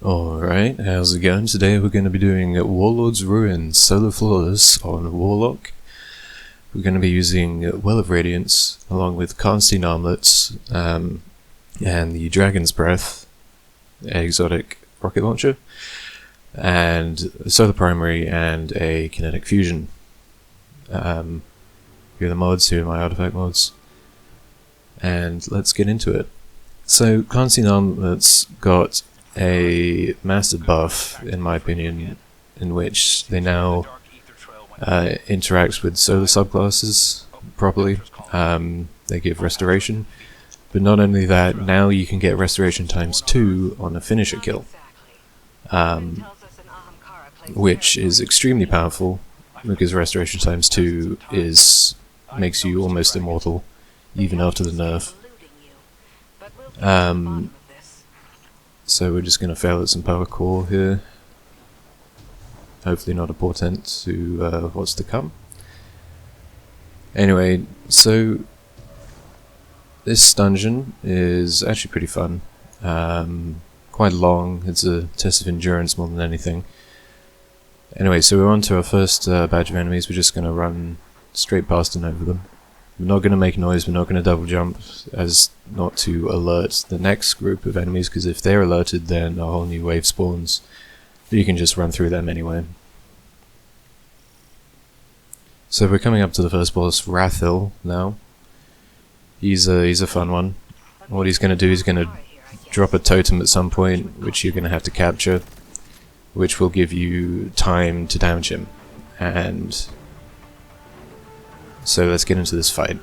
Alright, how's it going? Today we're going to be doing Warlord's Ruin solo flawless on Warlock. We're going to be using Well of Radiance along with Karnstein Armlets and the Dragon's Breath exotic rocket launcher, and a solar primary and a kinetic fusion. Here are the mods, here are my artifact mods, and let's get into it. So Karnstein Armlets got a massive buff, in my opinion, in which they now interact with solar subclasses properly. They give restoration, but not only that, now you can get restoration ×2 on a finisher kill, which is extremely powerful because restoration ×2 makes you almost immortal even after the nerf. So we're just going to fail at some power core here. Hopefully not a portent to what's to come. Anyway, so this dungeon is actually pretty fun. Quite long, it's a test of endurance more than anything. Anyway, so we're on to our first batch of enemies. We're just going to run straight past and over them. We're not going to make noise, we're not going to double jump, as not to alert the next group of enemies, because if they're alerted then a whole new wave spawns. But you can just run through them anyway. So we're coming up to the first boss, Rathil, now. He's a fun one. What he's going to do is going to drop a totem at some point, which you're going to have to capture, which will give you time to damage him. And so let's get into this fight.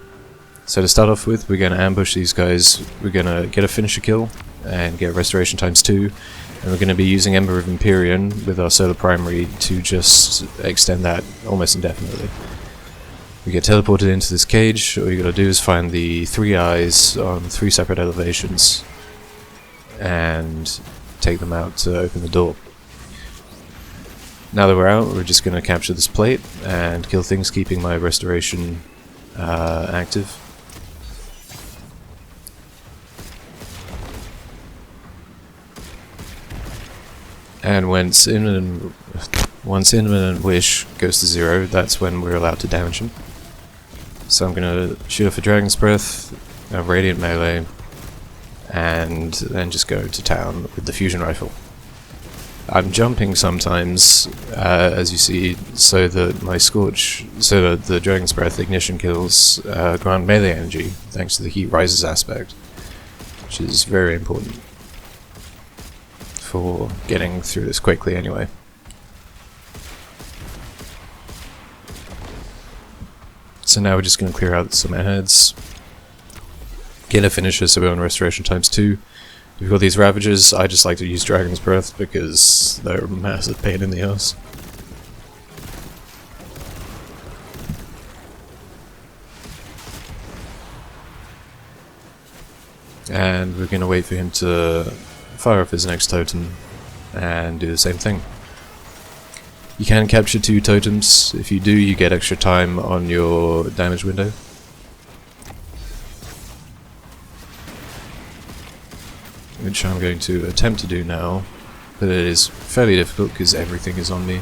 So to start off with, we're going to ambush these guys, we're going to get a finisher kill and get restoration ×2, and we're going to be using Ember of Empyrean with our solar primary to just extend that almost indefinitely. We get teleported into this cage. All you got to do is find the 3 eyes on 3 separate elevations and take them out to open the door. Now that we're out, we're just going to capture this plate and kill things, keeping my restoration active. And once Imminent Wish goes to 0, that's when we're allowed to damage him. So I'm going to shoot off a Dragon's Breath, a Radiant Melee, and then just go to town with the Fusion Rifle. I'm jumping sometimes, as you see, so that the Dragon's Breath ignition kills grant melee energy, thanks to the heat rises aspect, which is very important for getting through this quickly anyway. So now we're just going to clear out some airheads, get a finisher so we're on restoration ×2. We've got these Ravagers. I just like to use Dragon's Breath because they're a massive pain in the ass. And we're going to wait for him to fire off his next totem and do the same thing. You can capture 2 totems. If you do, you get extra time on your damage window. Which I'm going to attempt to do now, but it is fairly difficult because everything is on me,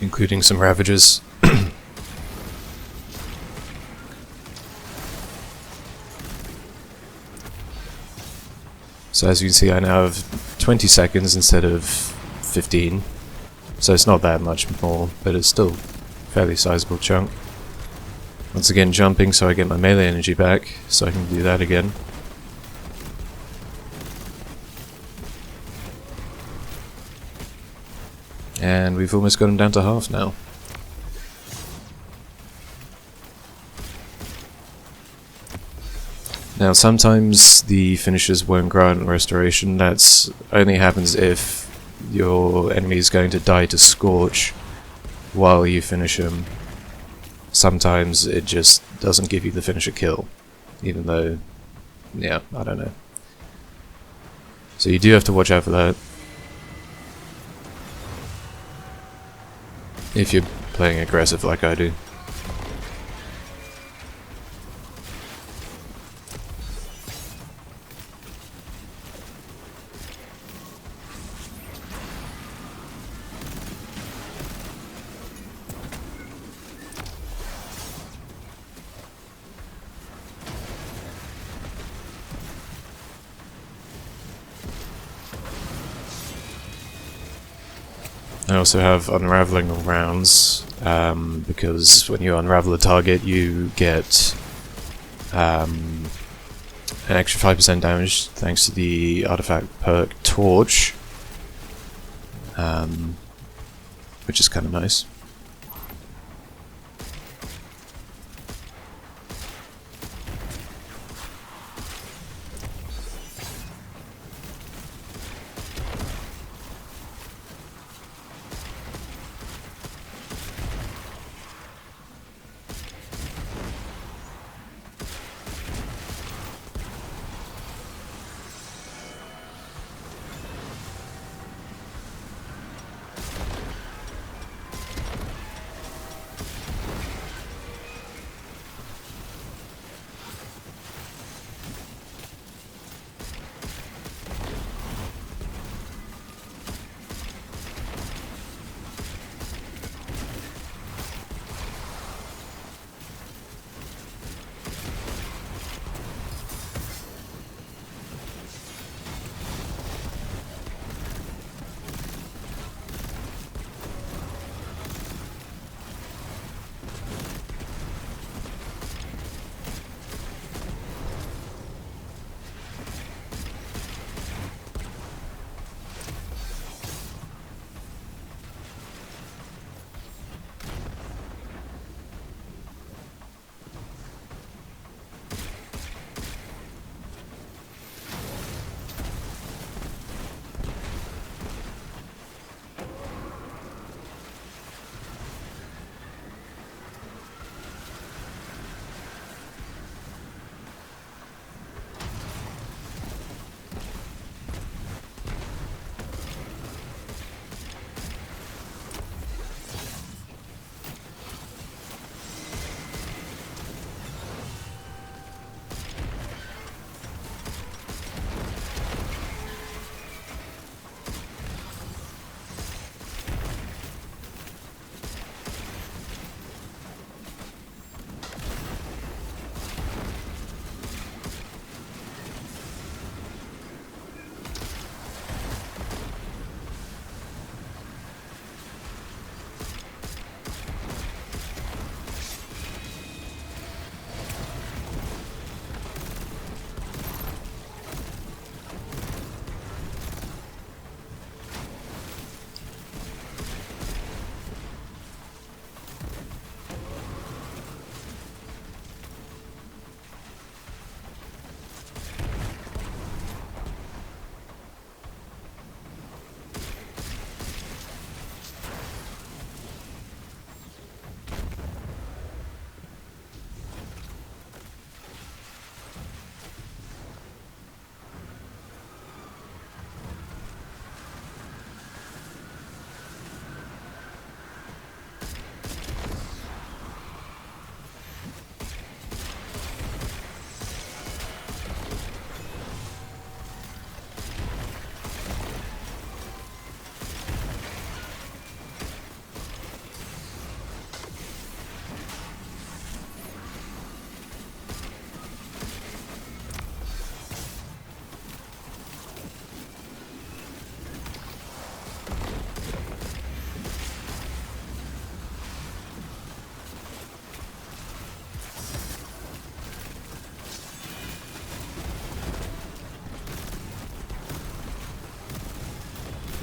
including some Ravagers. So as you can see, I now have 20 seconds instead of 15, so it's not that much more, but it's still a fairly sizable chunk. Once again jumping so I get my melee energy back, so I can do that again. And we've almost got him down to half now. Now sometimes the finishers won't grant restoration. That only happens if your enemy is going to die to Scorch while you finish him. Sometimes it just doesn't give you the finisher kill, even though, yeah, I don't know. So you do have to watch out for that if you're playing aggressive like I do. I also have unraveling rounds, because when you unravel a target you get an extra 5% damage thanks to the artifact perk Torch, which is kind of nice.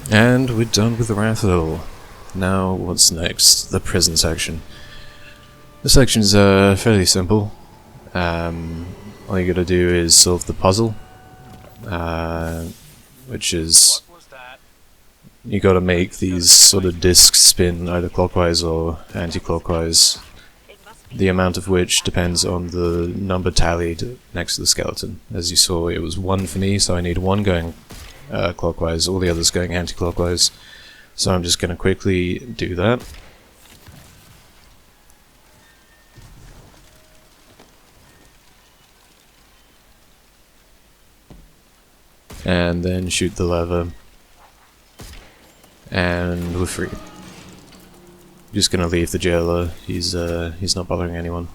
And we're done with the Wrathel. Now, what's next? The prison section. The section's fairly simple. All you gotta do is solve the puzzle, which is you gotta make these sort of discs spin either clockwise or anti-clockwise, the amount of which depends on the number tallied next to the skeleton. As you saw, it was 1 for me, so I need 1 going clockwise, all the others going anti-clockwise. So I'm just going to quickly do that. And then shoot the lever. And we're free. Just going to leave the jailer. He's not bothering anyone.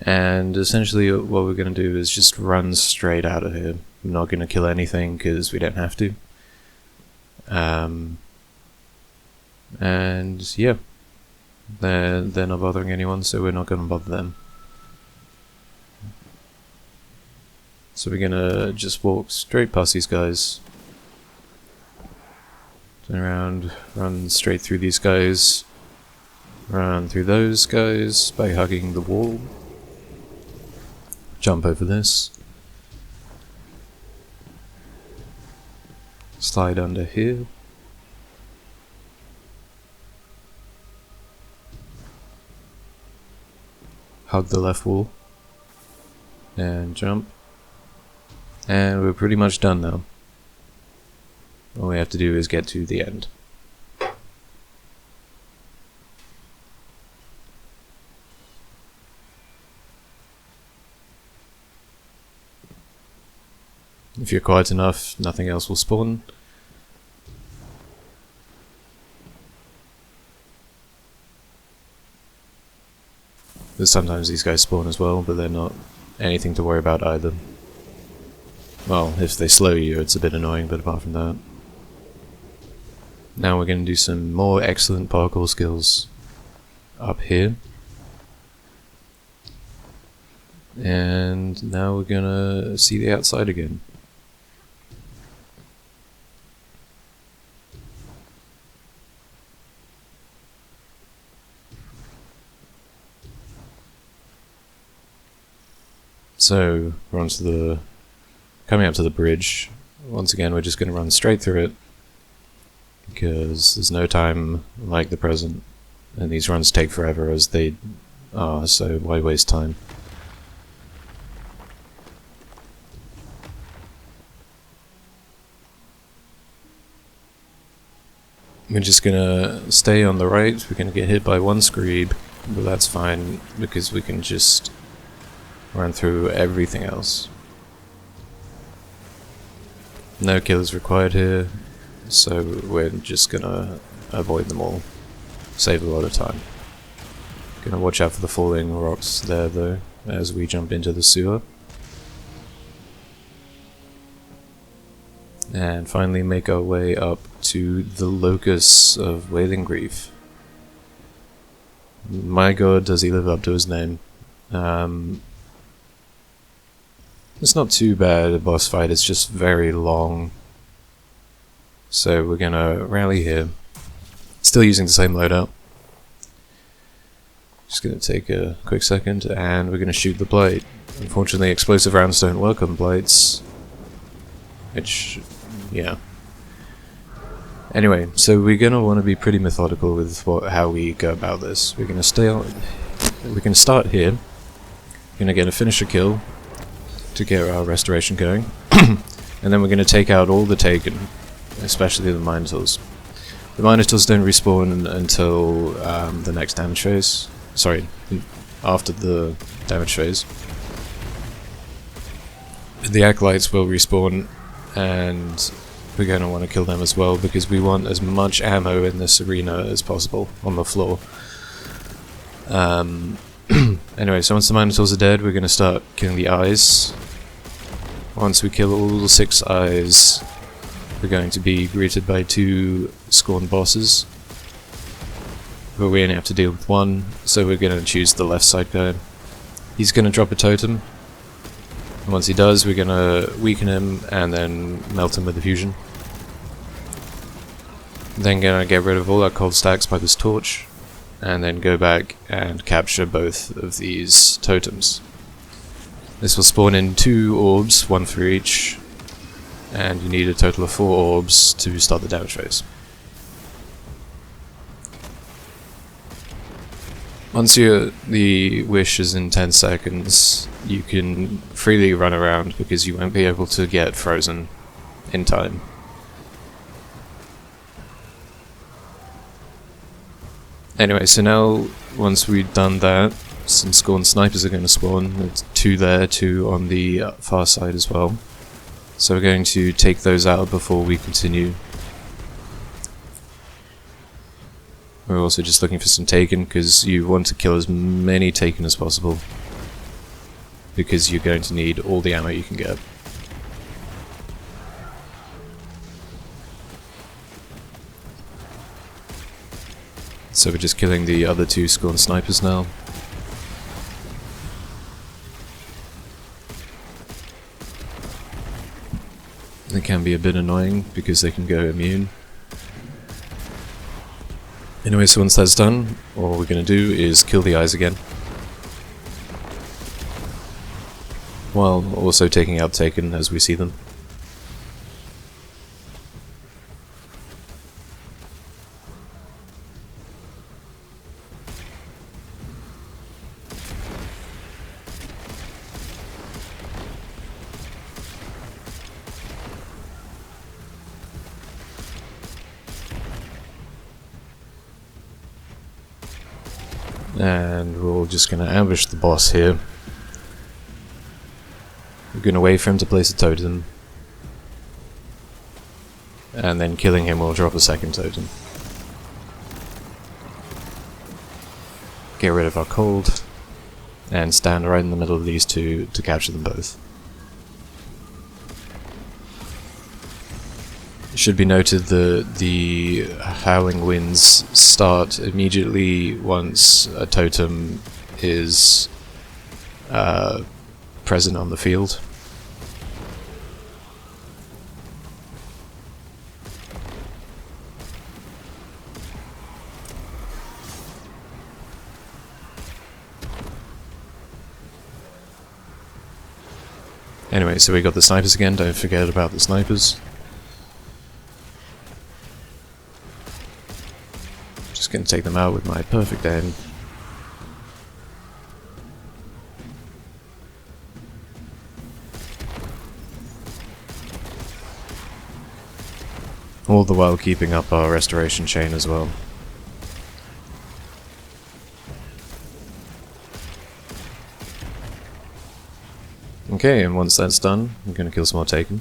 And essentially what we're going to do is just run straight out of here, I'm not going to kill anything because we don't have to. And yeah, they're not bothering anyone, so we're not going to bother them. So we're going to just walk straight past these guys. Turn around, run straight through these guys. Run through those guys by hugging the wall. Jump over this. Slide under here. Hug the left wall. And jump. And we're pretty much done now. All we have to do is get to the end. If you're quiet enough, nothing else will spawn. But sometimes these guys spawn as well, but they're not anything to worry about either. Well, if they slow you, it's a bit annoying, but apart from that. Now we're going to do some more excellent parkour skills up here. And now we're going to see the outside again. So, we're onto the... coming up to the bridge. Once again, we're just going to run straight through it. Because there's no time like the present. And these runs take forever as they are, so why waste time? We're just gonna stay on the right. We're gonna get hit by one screed, but that's fine because we can just run through everything else. No kills required here, so we're just gonna avoid them all. Save a lot of time. Gonna watch out for the falling rocks there though, as we jump into the sewer. And finally make our way up to the Locust of Grief. My god, does he live up to his name. It's not too bad a boss fight, it's just very long. So we're gonna rally here. Still using the same loadout. Just gonna take a quick second and we're gonna shoot the blight. Unfortunately, explosive rounds don't work on blights. Which, yeah. Anyway, so we're gonna want to be pretty methodical with how we go about this. We're gonna start here. We're gonna get a finisher kill to get our restoration going, and then we're gonna take out all the taken, especially the Minotaurs. The Minotaurs don't respawn until the next damage phase. Sorry, after the damage phase. The Acolytes will respawn, and we're going to want to kill them as well because we want as much ammo in this arena as possible on the floor. Anyway, so once the Minotaurs are dead, we're going to start killing the eyes. Once we kill all 6 eyes, we're going to be greeted by 2 Scorn bosses. But we only have to deal with 1, so we're going to choose the left side guy. He's going to drop a totem. And once he does, we're going to weaken him and then melt him with the fusion. Then going to get rid of all our cold stacks by this torch. And then go back and capture both of these totems. This will spawn in 2 orbs, 1 for each. And you need a total of 4 orbs to start the damage phase. Once the wish is in 10 seconds, you can freely run around because you won't be able to get frozen in time. Anyway, so now, once we've done that, some Scorn snipers are going to spawn. There's 2 there, 2 on the far side as well. So we're going to take those out before we continue. We're also just looking for some Taken, because you want to kill as many Taken as possible. Because you're going to need all the ammo you can get. So we're just killing the other two Scorn snipers now. They can be a bit annoying because they can go immune. Anyway, so once that's done, all we're going to do is kill the eyes again. While also taking out Taken as we see them. And we're just going to ambush the boss here. We're going to wait for him to place a totem. And then killing him will drop a second totem. Get rid of our cold. And stand right in the middle of these two to capture them both. It should be noted that the howling winds start immediately once a totem is present on the field. Anyway, so we got the snipers again, don't forget about the snipers. Just gonna take them out with my perfect aim. All the while keeping up our restoration chain as well. Okay, and once that's done, I'm gonna kill some more Taken.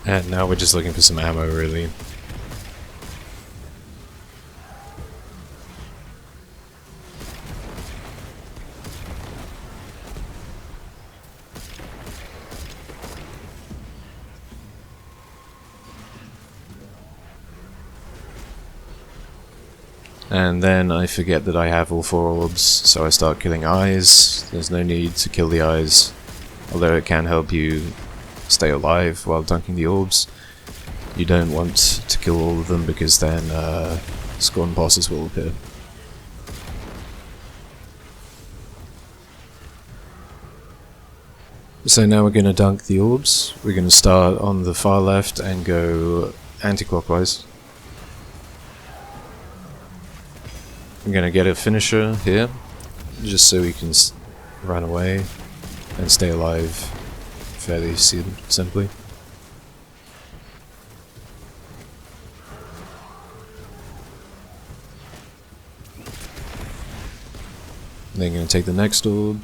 And now we're just looking for some ammo, really. And then I forget that I have all 4 orbs, so I start killing eyes. There's no need to kill the eyes, although it can help you stay alive while dunking the orbs. You don't want to kill all of them because then Scorn bosses will appear. So now we're going to dunk the orbs. We're going to start on the far left and go anti-clockwise. I'm going to get a finisher here, just so we can run away and stay alive fairly simply. Then going to take the next orb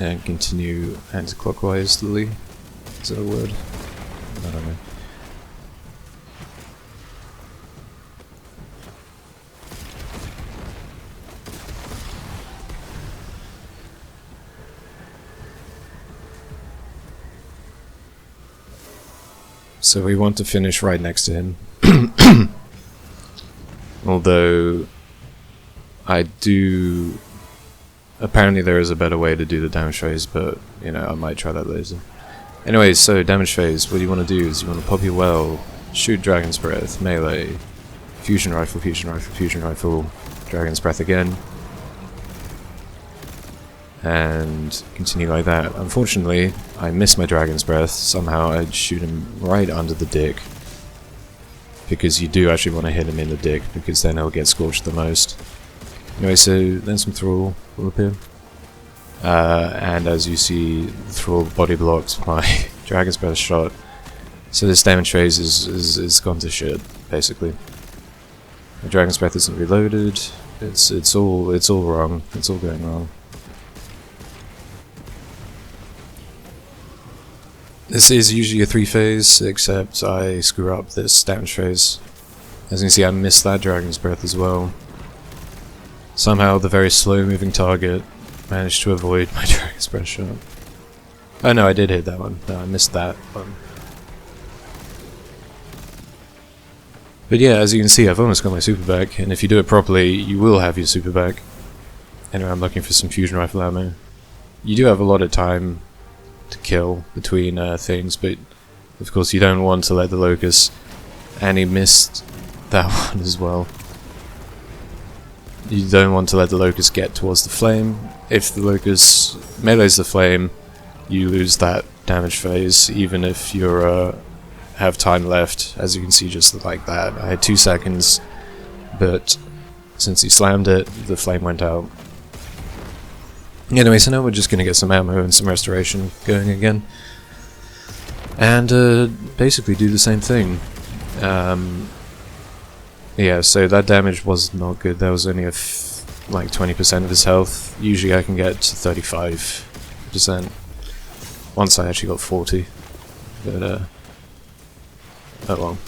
and continue anti-clockwise-ly. Is that a word? I don't know. So we want to finish right next to him. Although I do... Apparently there is a better way to do the damage phase, but, you know, I might try that later. Anyways, so damage phase, what you want to do is you want to pop your well, shoot Dragon's Breath, melee, fusion rifle, Dragon's Breath again, and continue like that. Unfortunately, I missed my Dragon's Breath. Somehow I'd shoot him right under the dick, because you do actually want to hit him in the dick, because then he'll get scorched the most. Anyway, so then some Thrall will appear, and as you see, Thrall body blocked my Dragon's Breath shot, so this damage phase is gone to shit, basically. My Dragon's Breath isn't reloaded. It's all wrong. It's all going wrong. This is usually a 3-phase, except I screw up this damage phase. As you can see, I missed that Dragon's Breath as well. Somehow the very slow moving target managed to avoid my Dragon's Breath shot. Oh no, I did hit that one. No, I missed that one. But yeah, as you can see, I've almost got my super back, and if you do it properly, you will have your super back. Anyway, I'm looking for some fusion rifle ammo. You do have a lot of time to kill between things, but of course you don't want to let the Locust, and he missed that one as well. You don't want to let the Locust get towards the flame. If the Locust melees the flame, you lose that damage phase, even if you're have time left. As you can see, just like that, I had 2 seconds, but since he slammed it, the flame went out. Anyway, so now we're just gonna get some ammo and some restoration going again, and basically do the same thing. Yeah, so that damage was not good. That was only like 20% of his health. Usually I can get to 35%. Once I actually got 40, but oh well.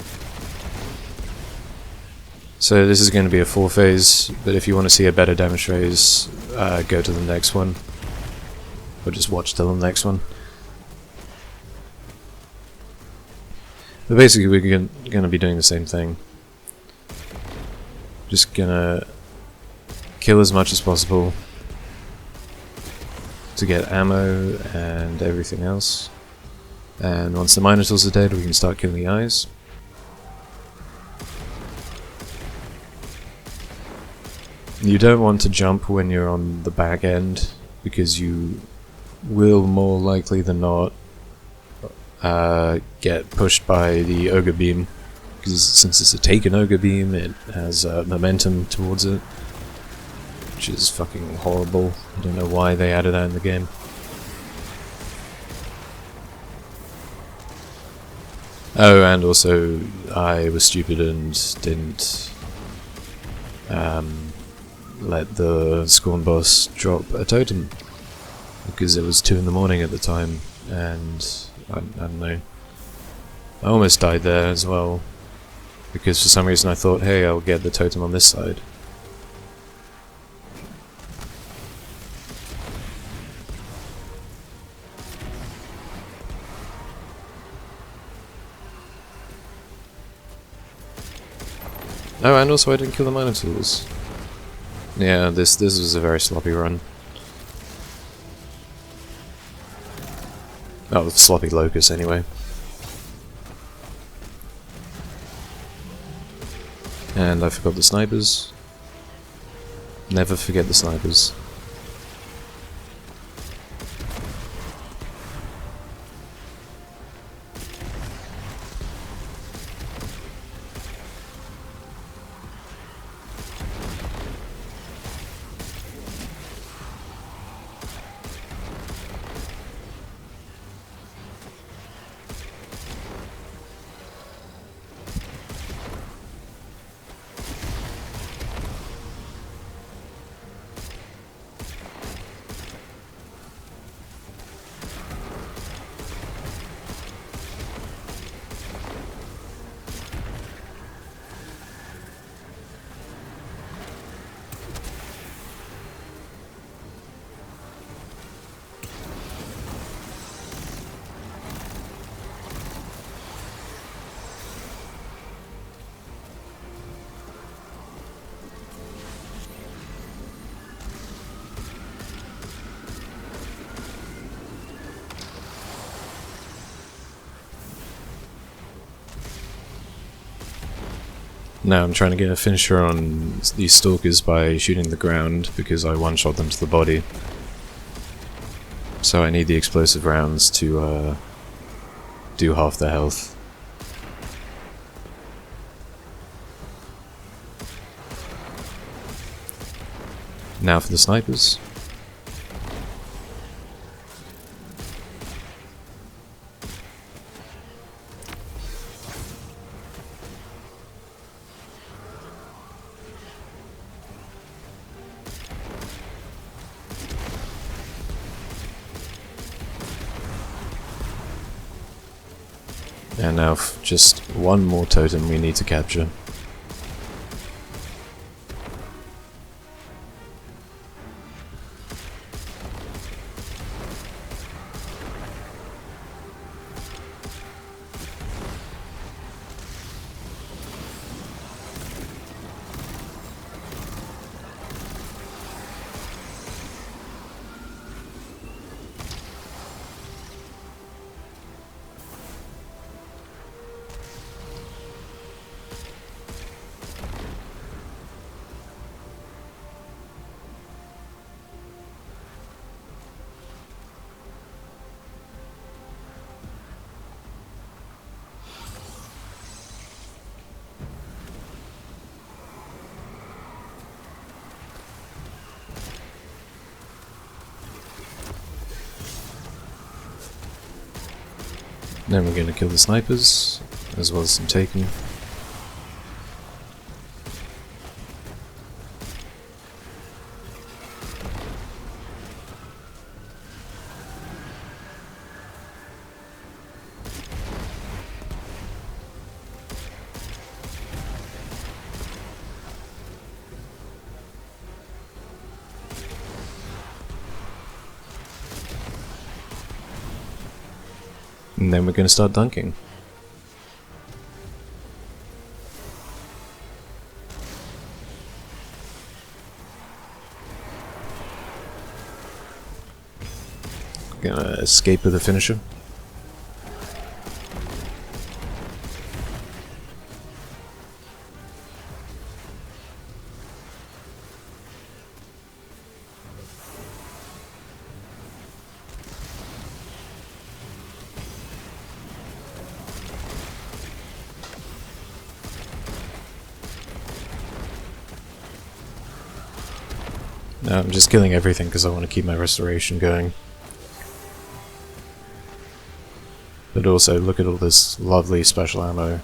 So this is going to be a 4-phase, but if you want to see a better damage phase, go to the next one, or just watch till the next one. But basically we're going to be doing the same thing. Just gonna kill as much as possible to get ammo and everything else. And once the Minotaurs are dead, we can start killing the eyes. You don't want to jump when you're on the back end, because you will more likely than not get pushed by the Ogre Beam. Because since it's a taken Ogre Beam, it has momentum towards it, which is fucking horrible. I don't know why they added that in the game. Oh, and also I was stupid and didn't let the Scorn boss drop a totem, because it was 2 in the morning at the time, and I don't know. I almost died there as well, because for some reason I thought, hey, I'll get the totem on this side. Oh, and also I didn't kill the Minotaurs. Yeah, this was a very sloppy run. Oh, sloppy Locust anyway. And I forgot the snipers. Never forget the snipers. Now I'm trying to get a finisher on these stalkers by shooting the ground, because I one-shot them to the body. So I need the explosive rounds to do half their health. Now for the snipers. And now just one more totem we need to capture. Then we're going to kill the snipers, as well as some taken. And then we're going to start dunking. Gonna escape with a finisher. No, I'm just killing everything because I want to keep my restoration going. But also, look at all this lovely special ammo.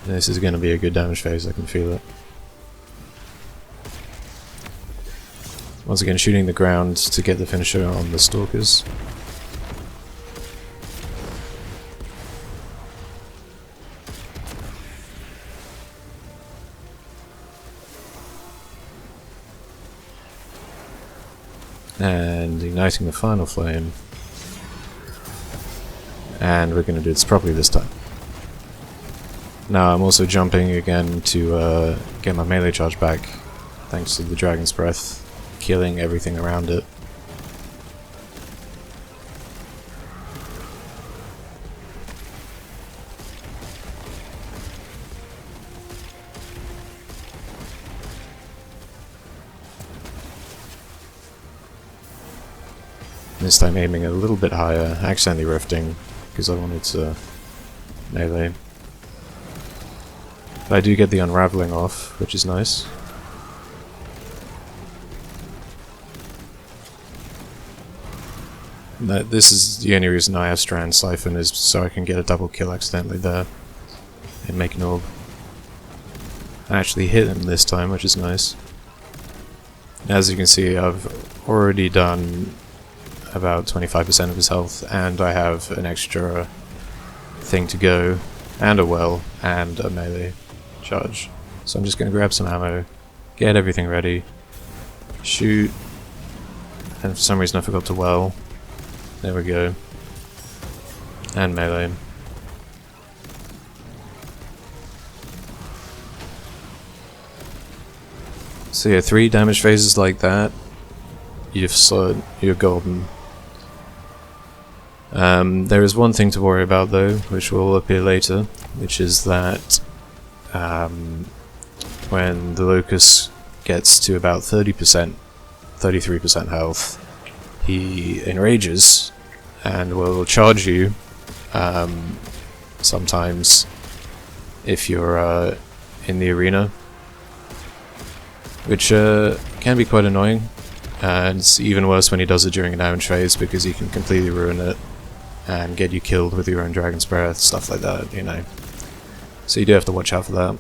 This is going to be a good damage phase, I can feel it. Once again, shooting the ground to get the finisher on the stalkers. And igniting the final flame. And we're going to do this properly this time. Now I'm also jumping again to get my melee charge back, thanks to the Dragon's Breath, killing everything around it. This time aiming a little bit higher, accidentally rifting, because I wanted to melee. But I do get the unraveling off, which is nice. This is the only reason I have Strand Siphon, is so I can get a double kill accidentally there and make an orb. I actually hit him this time, which is nice. As you can see, I've already done about 25% of his health, and I have an extra thing to go, and a well, and a melee charge. So I'm just going to grab some ammo, get everything ready, shoot, and for some reason I forgot to well. There we go. And melee. So yeah, 3 damage phases like that, you're golden. There is one thing to worry about though, which will appear later, which is that when the Locust gets to about 30%, 33% health, he enrages and will charge you sometimes if you're in the arena, which can be quite annoying, and it's even worse when he does it during a damage phase because he can completely ruin it and get you killed with your own Dragon's Breath, stuff like that, you know. So you do have to watch out for that.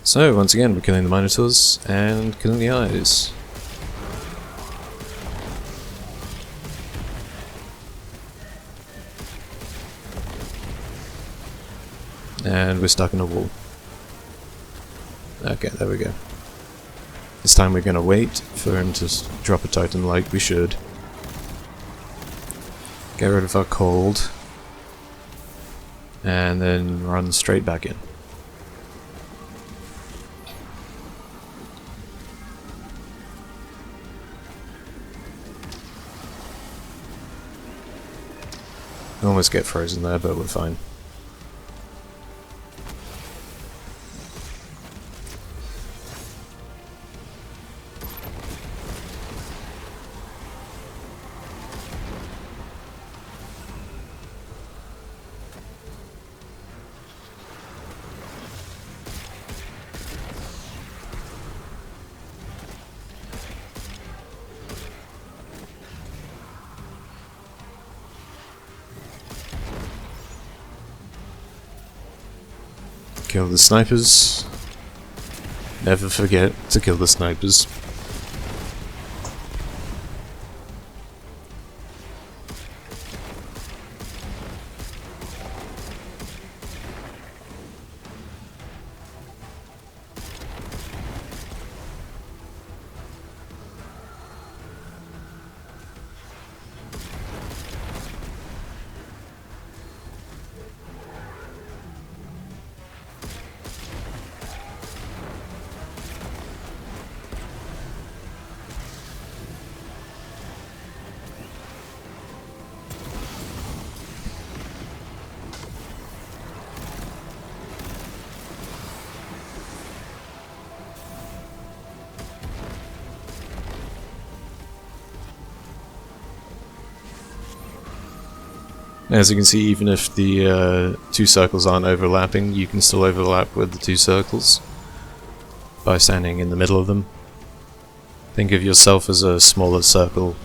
So, once again, we're killing the Minotaurs and killing the eyes. And we're stuck in a wall. Okay, there we go. This time we're gonna wait for him to drop a totem like we should. Get rid of our cold. And then run straight back in. Almost get frozen there, but we're fine. Kill the snipers. Never forget to kill the snipers. As you can see, even if the two circles aren't overlapping, you can still overlap with the two circles by standing in the middle of them. Think of yourself as a smaller circle,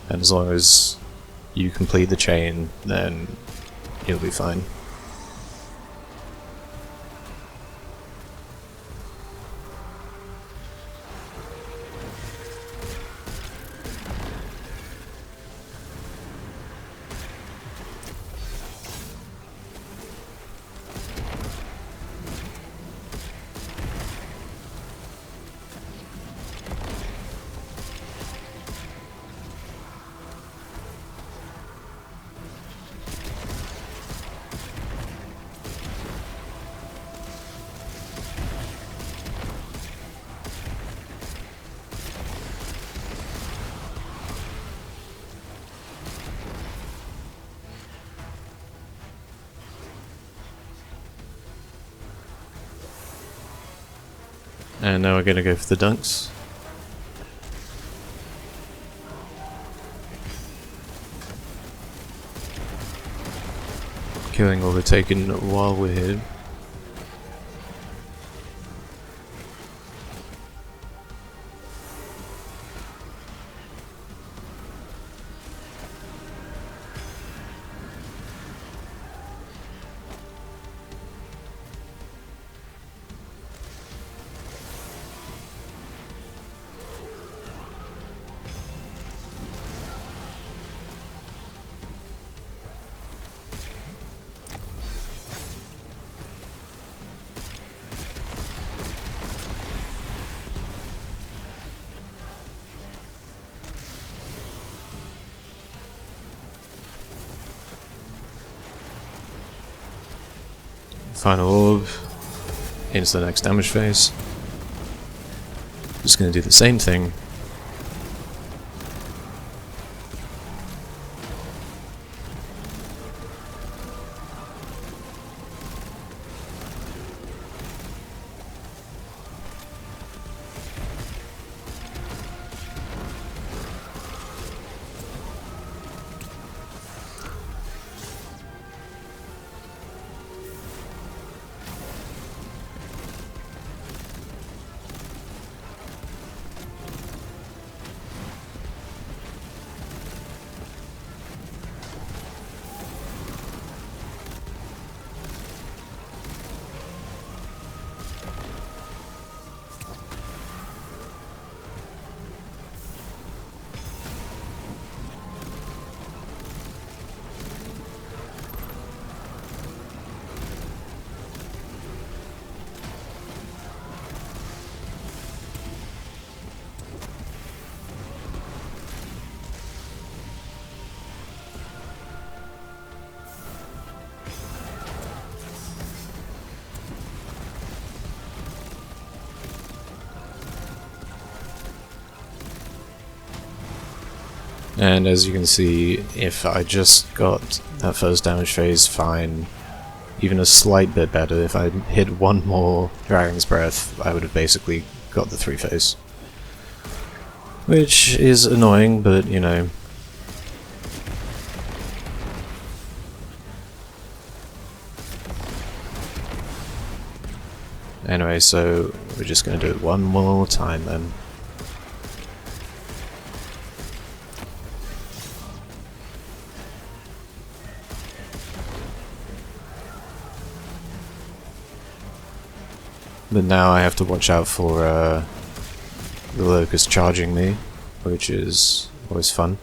and as long as you complete the chain, then you'll be fine. And now we're going to go for the dunks. Killing all the Taken while we're here. Final orb into the next damage phase. Just going to do the same thing. And as you can see, if I just got that first damage phase fine, even a slight bit better, if I hit one more Dragon's Breath, I would have basically got the 3 phase. Which is annoying, but you know. Anyway, so we're just going to do it one more time then. But now I have to watch out for the Locust charging me, which is always fun.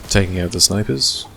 Taking out the snipers.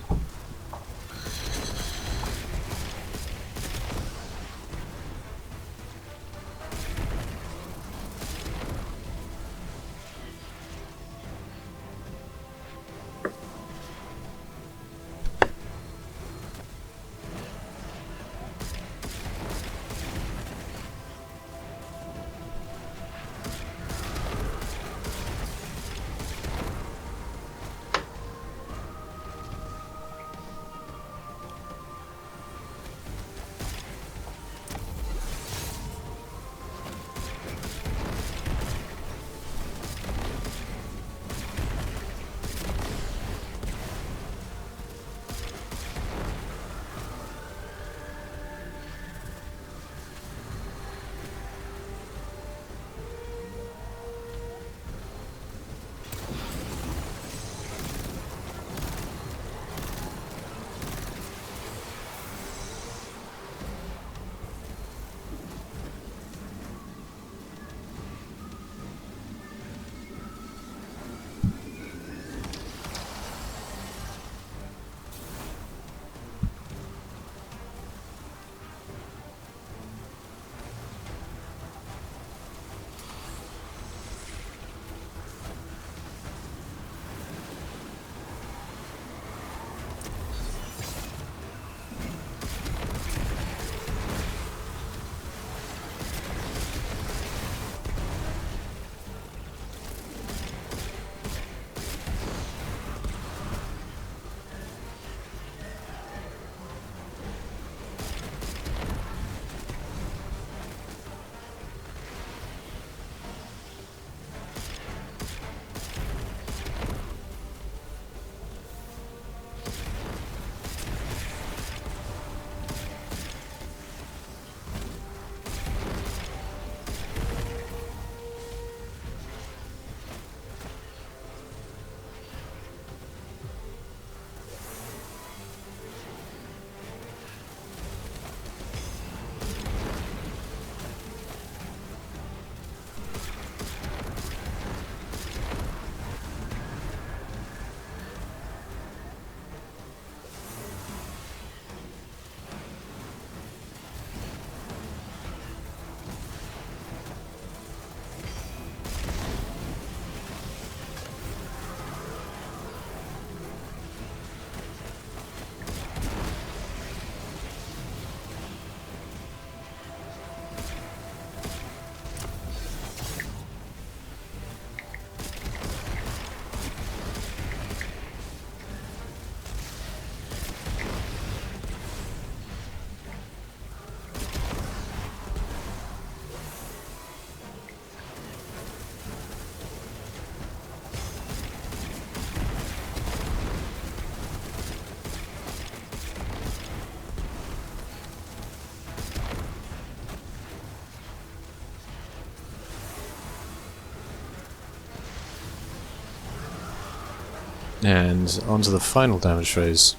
And on to the final damage phase.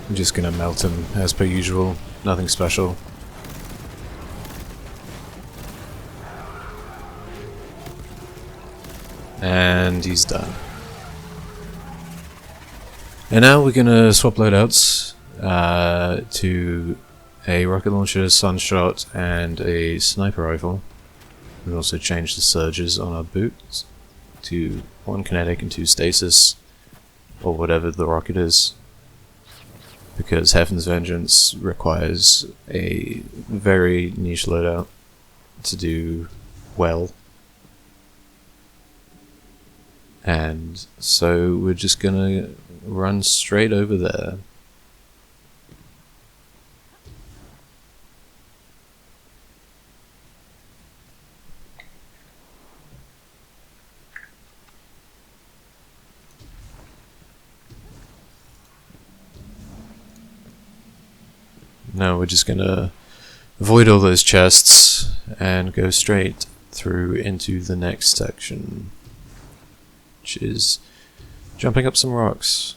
I'm just gonna melt him as per usual, nothing special. And he's done. And now we're gonna swap loadouts to a rocket launcher, sunshot, and a sniper rifle. We've also changed the surges on our boots to 1 kinetic and 2 stasis, or whatever the rocket is, because Heaven's Vengeance requires a very niche loadout to do well. And so we're just gonna run straight over there. Now we're just gonna avoid all those chests and go straight through into the next section, which is jumping up some rocks.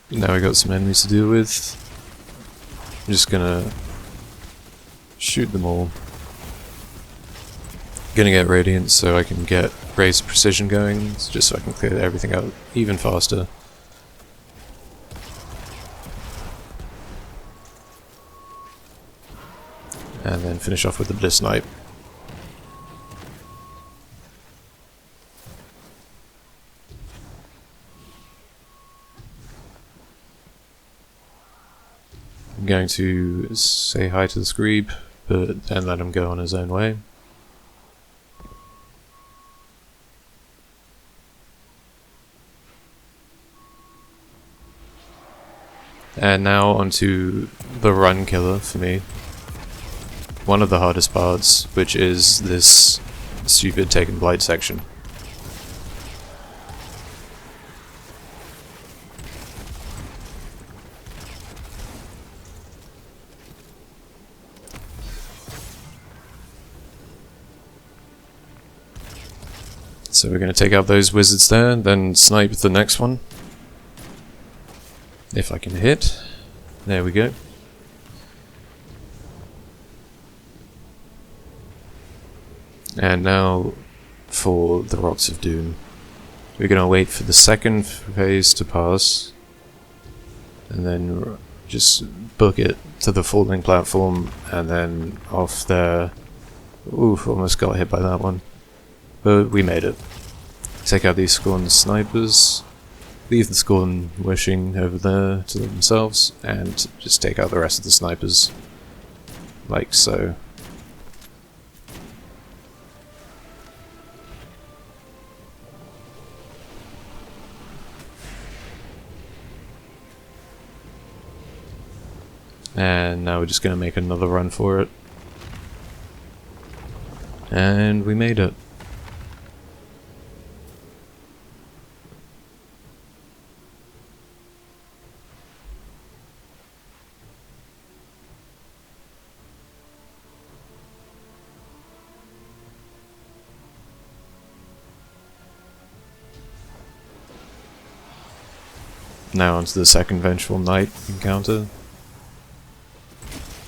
Now we got some enemies to deal with. I'm just gonna shoot them all. Gonna get Radiant so I can get raised precision going, just so I can clear everything out even faster. And then finish off with the Bliss Snipe. I'm going to say hi to the Screeb, but then let him go on his own way. And now onto the run killer for me. One of the hardest parts, which is this stupid Taken Blight section. So we're going to take out those wizards there, then snipe the next one. If I can hit. There we go. And now for the Rocks of Doom. We're going to wait for the second phase to pass, and then just book it to the falling platform, and then off there. Oof, almost got hit by that one. But we made it. Take out these Scorn snipers, leave the Scorn wishing over there to themselves, and just take out the rest of the snipers. Like so. And now we're just going to make another run for it. And we made it. Now onto the second Vengeful Knight encounter.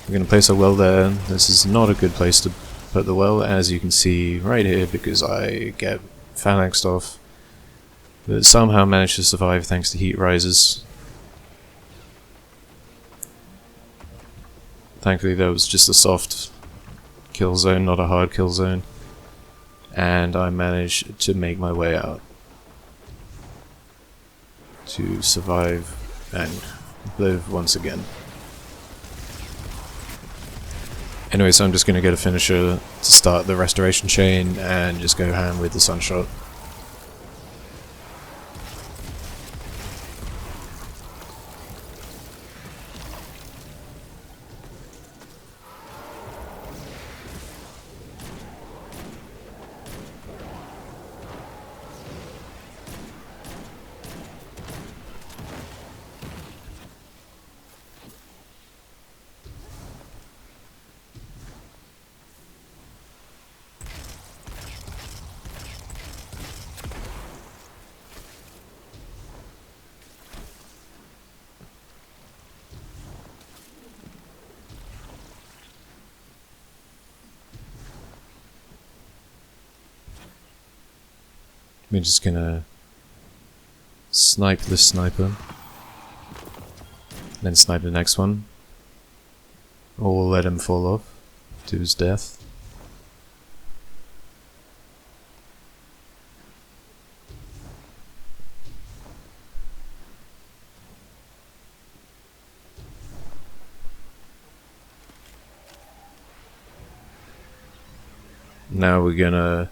We're going to place a well there. This is not a good place to put the well, as you can see right here, because I get phalanxed off. But somehow managed to survive thanks to heat rises. Thankfully that was just a soft kill zone, not a hard kill zone. And I managed to make my way out. To survive and live once again. Anyway, so I'm just going to get a finisher to start the restoration chain and just go ham with the Sunshot. We're just gonna snipe this sniper, then snipe the next one, or let him fall off to his death. Now we're gonna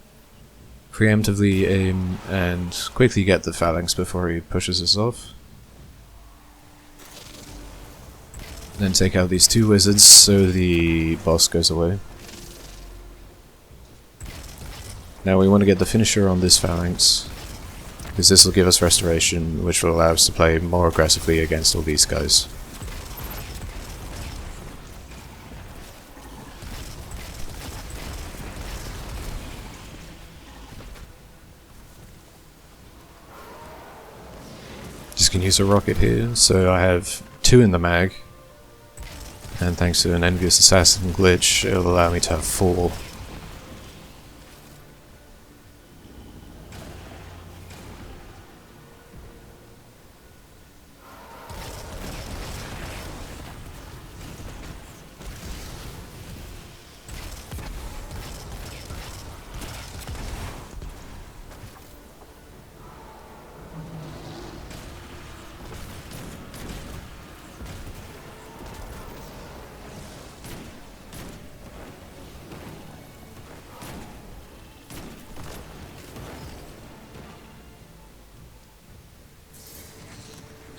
preemptively aim and quickly get the phalanx before he pushes us off. Then take out these two wizards so the boss goes away. Now we want to get the finisher on this phalanx, because this will give us restoration, which will allow us to play more aggressively against all these guys. Just can use a rocket here, so I have 2 in the mag, and thanks to an envious assassin glitch, it'll allow me to have 4.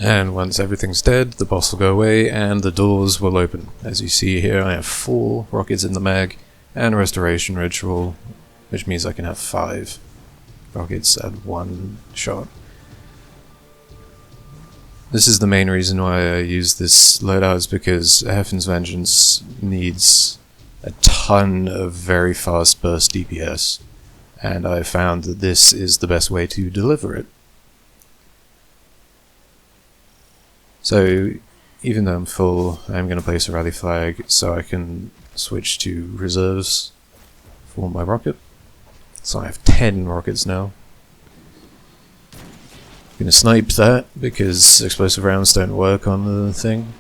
And once everything's dead, the boss will go away and the doors will open. As you see here, I have 4 rockets in the mag and a restoration ritual, which means I can have 5 rockets at one shot. This is the main reason why I use this loadout, is because Heaven's Vengeance needs a ton of very fast burst DPS, and I found that this is the best way to deliver it. So, even though I'm full, I'm going to place a rally flag so I can switch to reserves for my rocket. So I have 10 rockets now. I'm going to snipe that because explosive rounds don't work on the thing.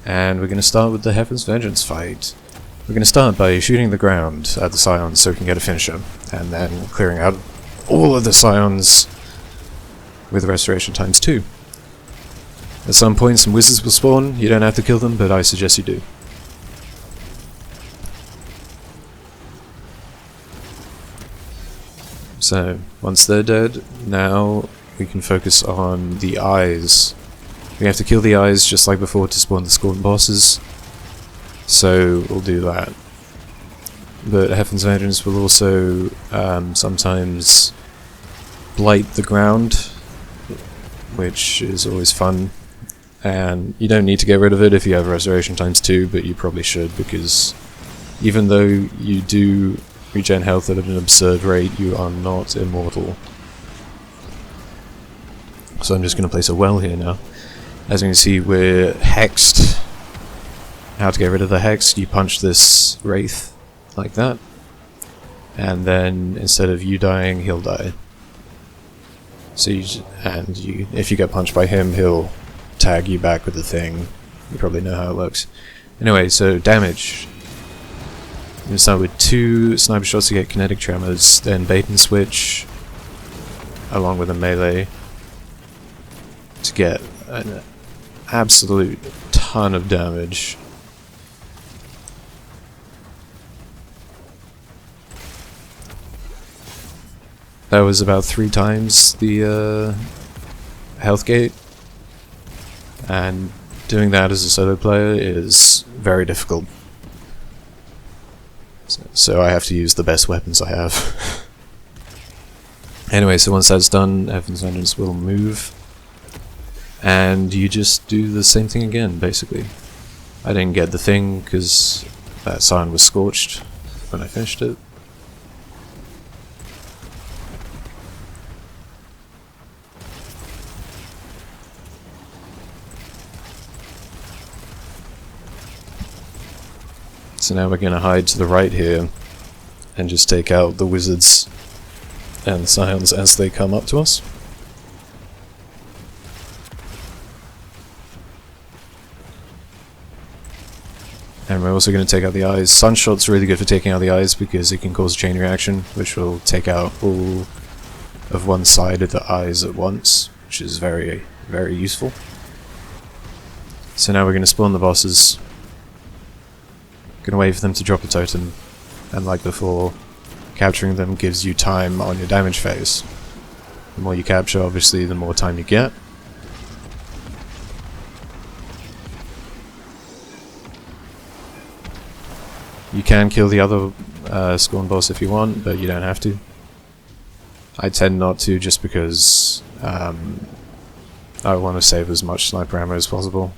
And we're going to start with the Heaven's Vengeance fight. We're going to start by shooting the ground at the scions so we can get a finisher, and then clearing out all of the scions with restoration times 2. At some point some wizards will spawn. You don't have to kill them, but I suggest you do. So, once they're dead, now we can focus on the eyes. We have to kill the eyes just like before to spawn the Scorn bosses, so we'll do that. But Heaven's Vengeance will also sometimes blight the ground, which is always fun. And you don't need to get rid of it if you have restoration times 2, but you probably should, because even though you do regen health at an absurd rate, you are not immortal. So I'm just going to place a well here now. As you can see, we're hexed. How to get rid of the hex: you punch this wraith like that, and then instead of you dying, he'll die. So if you get punched by him, he'll tag you back with the thing. You probably know how it works. Anyway, so damage. I'm going to start with 2 sniper shots to get kinetic tremors, then bait and switch along with a melee to get an absolute ton of damage. That was about 3 times the health gate. And doing that as a solo player is very difficult. So I have to use the best weapons I have. Anyway, so once that's done, Heaven's Vengeance will move. And you just do the same thing again, basically. I didn't get the thing because that sign was scorched when I finished it. So now we're going to hide to the right here and just take out the wizards and scions as they come up to us. And we're also going to take out the eyes. Sunshot's really good for taking out the eyes because it can cause a chain reaction, which will take out all of one side of the eyes at once, which is very, very useful. So now we're going to spawn the bosses. Going to wait for them to drop a totem, and like before, capturing them gives you time on your damage phase. The more you capture, obviously, the more time you get. You can kill the other spawn boss if you want, but you don't have to. I tend not to, just because I want to save as much sniper ammo as possible.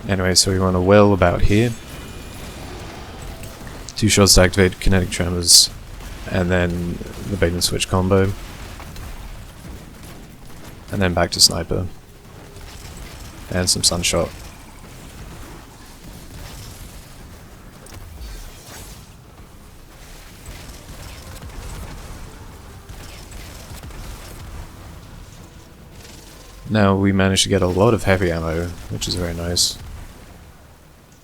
Anyway, so we want to well about here. 2 shots to activate kinetic tremors, and then the bait and switch combo. And then back to sniper. And some sunshot. Now we managed to get a lot of heavy ammo, which is very nice.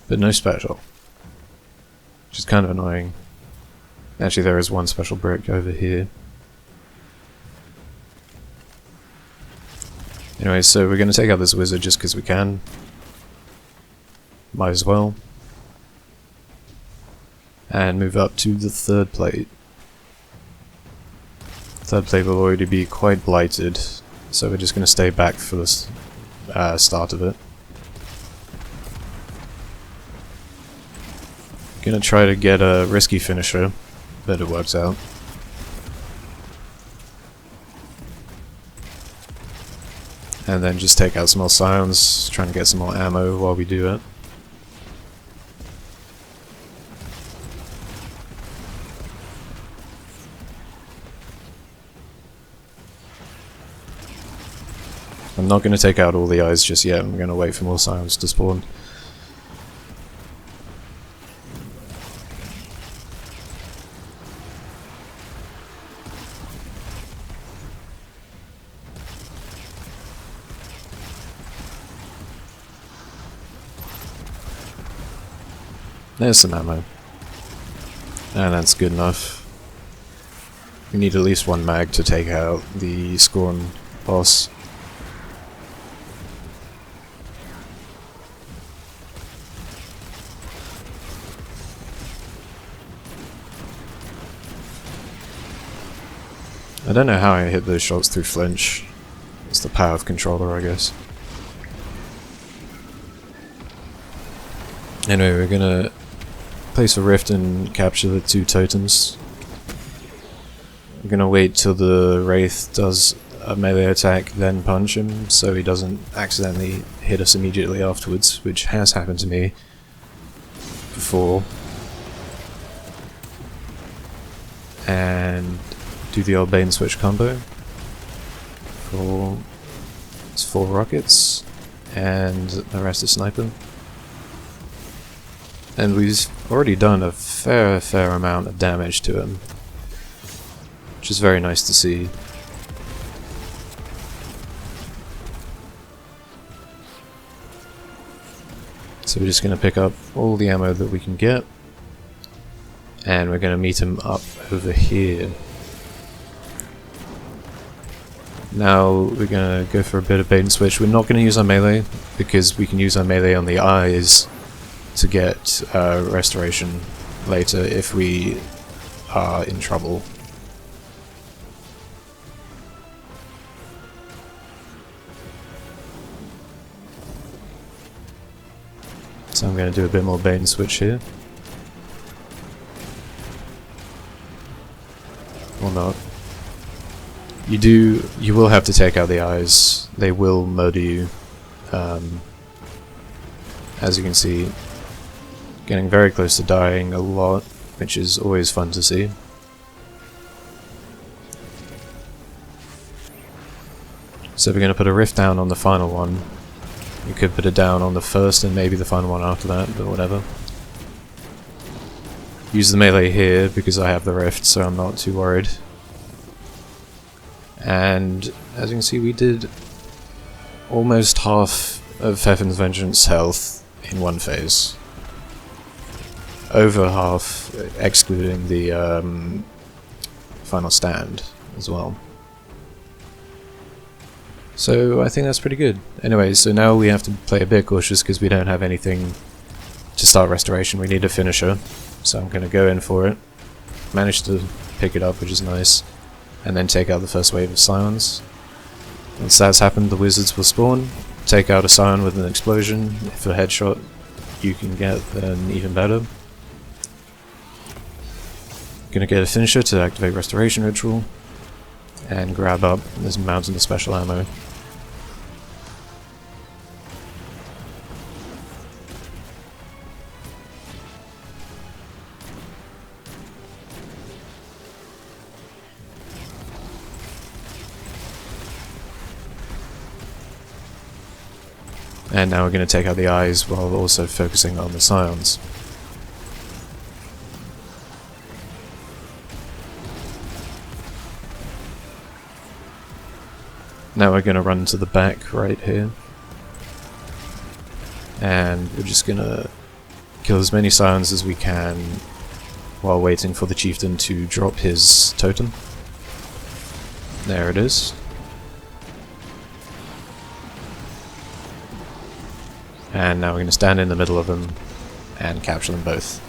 But no special. Which is kind of annoying. Actually, there is one special brick over here. Anyway, so we're going to take out this wizard just because we can. Might as well. And move up to the third plate. Third plate will already be quite blighted, so we're just going to stay back for the start of it. Gonna try to get a risky finisher, but it works out. And then just take out some more scions, trying to get some more ammo while we do it. I'm not going to take out all the eyes just yet, I'm going to wait for more scions to spawn. There's some ammo. And that's good enough. We need at least 1 mag to take out the Scorn boss. I don't know how I hit those shots through flinch. It's the power of controller, I guess. Anyway, we're gonna place a rift and capture the 2 totems. I'm gonna wait till the Wraith does a melee attack, then punch him, so he doesn't accidentally hit us immediately afterwards, which has happened to me before. And do the old bait and switch combo. It's 4 rockets, and the rest is sniper. And we've already done a fair amount of damage to him, which is very nice to see. So we're just going to pick up all the ammo that we can get, and we're going to meet him up over here. Now we're going to go for a bit of bait and switch. We're not going to use our melee, because we can use our melee on the eyes to get restoration later if we are in trouble. So I'm going to do a bit more bait and switch here. Or not. You will have to take out the eyes. They will murder you. As you can see, getting very close to dying a lot, which is always fun to see. So we're going to put a rift down on the final one. You could put it down on the first and maybe the final one after that, but whatever. use the melee here because I have the rift, so I'm not too worried. And as you can see, we did almost half of Pfeffen's Vengeance health in one phase. Over half, excluding the final stand as well. So I think that's pretty good. Anyway, so now we have to play a bit cautious because we don't have anything to start restoration. We need a finisher, so I'm going to go in for it. Managed to pick it up, which is nice, and then take out the first wave of scions. Once that's happened, the wizards will spawn, take out a scion with an explosion. If a headshot you can get, then even better. Gonna get a finisher to activate restoration ritual, and grab up this mountain of special ammo. And now we're going to take out the eyes while also focusing on the scions. Now we're going to run to the back right here. And we're just going to kill as many scions as we can while waiting for the chieftain to drop his totem. There it is. And now we're going to stand in the middle of them and capture them both.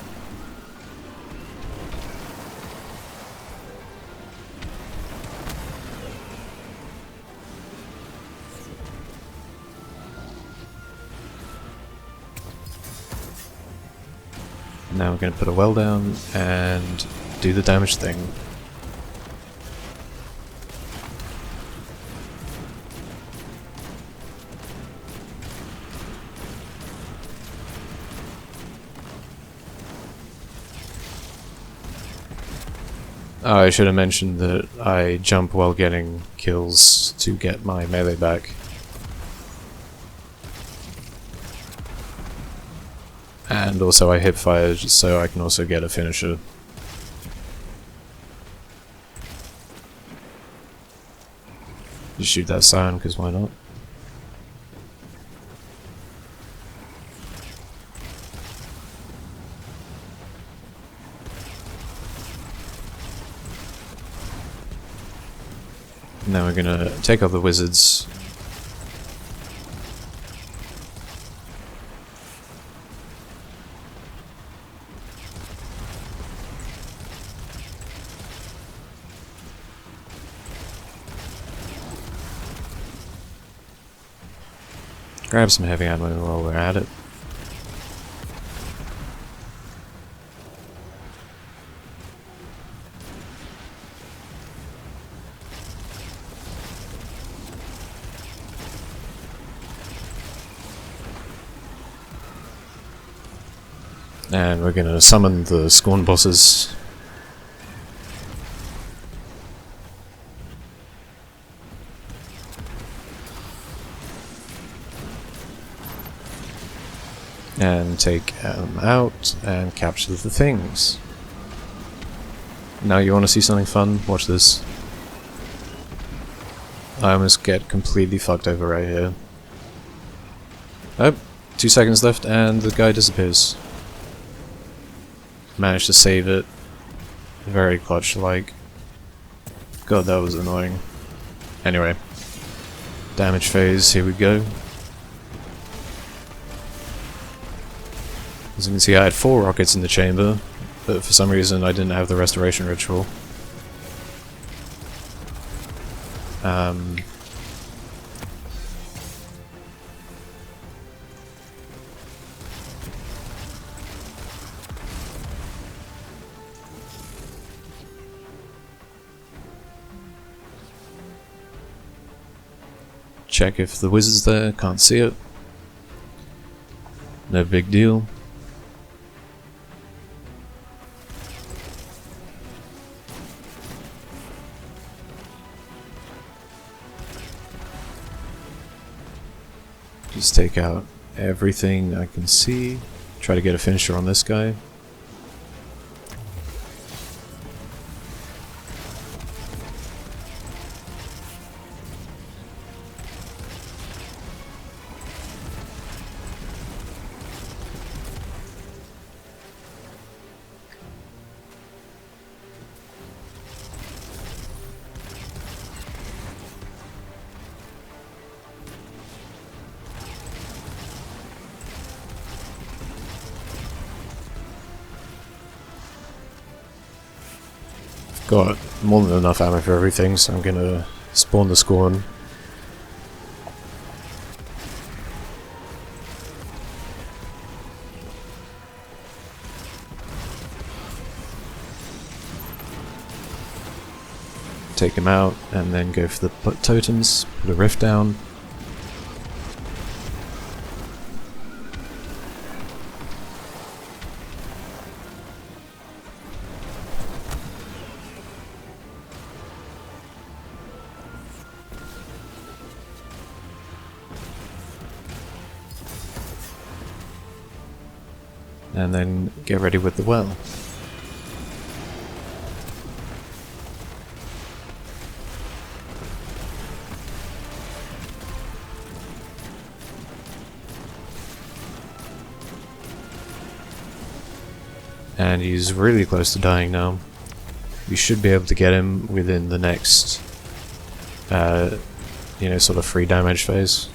Now we're going to put a well down and do the damage thing. Oh, I should have mentioned that I jump while getting kills to get my melee back. And also I hip fire so I can also get a finisher. Just shoot that scion, because why not? Now we're gonna take out the wizards. Grab some heavy ammo while we're at it. And we're gonna summon the Scorn bosses. And take them out and capture the things. Now you want to see something fun? Watch this. I almost get completely fucked over right here. Oh, 2 seconds left and the guy disappears. Managed to save it. Very clutch-like. God, that was annoying. Anyway. Damage phase, here we go. As you can see, I had 4 rockets in the chamber, but for some reason I didn't have the restoration ritual. Check if the wizard's there, can't see it. No big deal. Just take out everything I can see. Try to get a finisher on this guy. got more than enough ammo for everything, so I'm gonna spawn the Scorn. Take him out, and then go for the totems, put a rift down. And then get ready with the well. And he's really close to dying now. You should be able to get him within the next, you know, sort of free damage phase.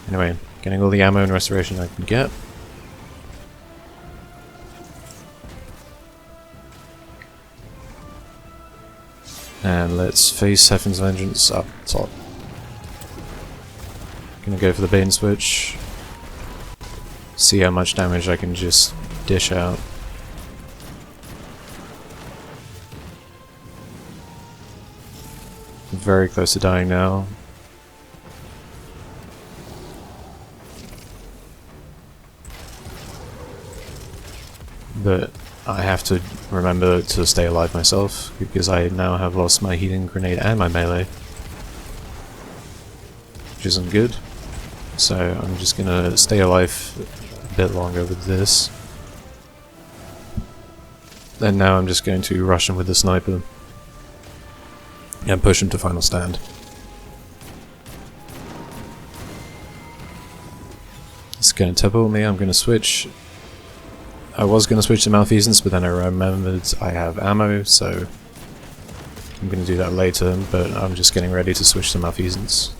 Anyway, getting all the ammo and restoration I can get. And let's face Heaven's Vengeance up top. Gonna go for the bait and switch. See how much damage I can just dish out. Very close to dying now. But I have to remember to stay alive myself, because I now have lost my healing grenade and my melee. Which isn't good. So I'm just gonna stay alive a bit longer with this. And now I'm just going to rush him with the sniper. And push him to final stand. It's gonna teleport me, I'm gonna switch. I was going to switch to Malfeasance, but then I remembered I have ammo, so I'm going to do that later, but I'm just getting ready to switch to Malfeasance.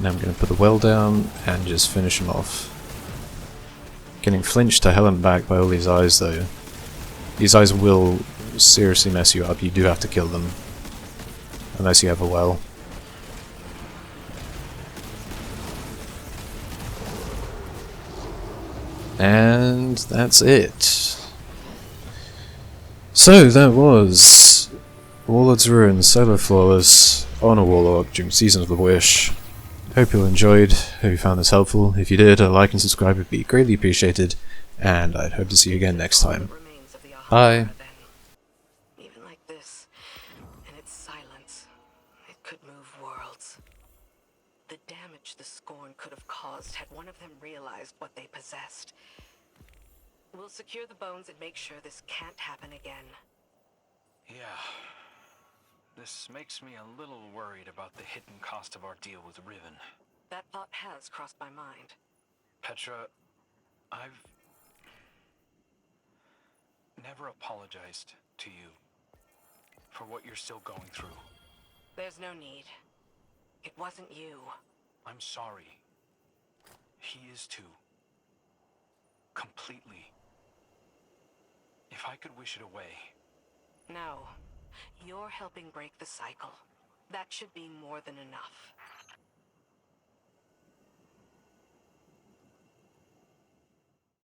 Now I'm going to put the well down and just finish him off. Getting flinched to hell and back by all these eyes though. These eyes will seriously mess you up, you do have to kill them. Unless you have a well. And that's it. So that was Warlord's Ruin Solo Flawless on a Warlock during Season of the Wish. Hope you all enjoyed, hope you found this helpful. If you did, a like and subscribe would be greatly appreciated, and I'd hope to see you again next time. Bye! Even like this, in its silence, it could move worlds. The damage the Scorn could have caused had one of them realized what they possessed. We'll secure the bones and make sure this can't happen again. Yeah. This makes me a little worried about the hidden cost of our deal with Riven. That thought has crossed my mind. Petra, I've never apologized to you for what you're still going through. There's no need. It wasn't you. I'm sorry. He is too. Completely. If I could wish it away. No. You're helping break the cycle. That should be more than enough.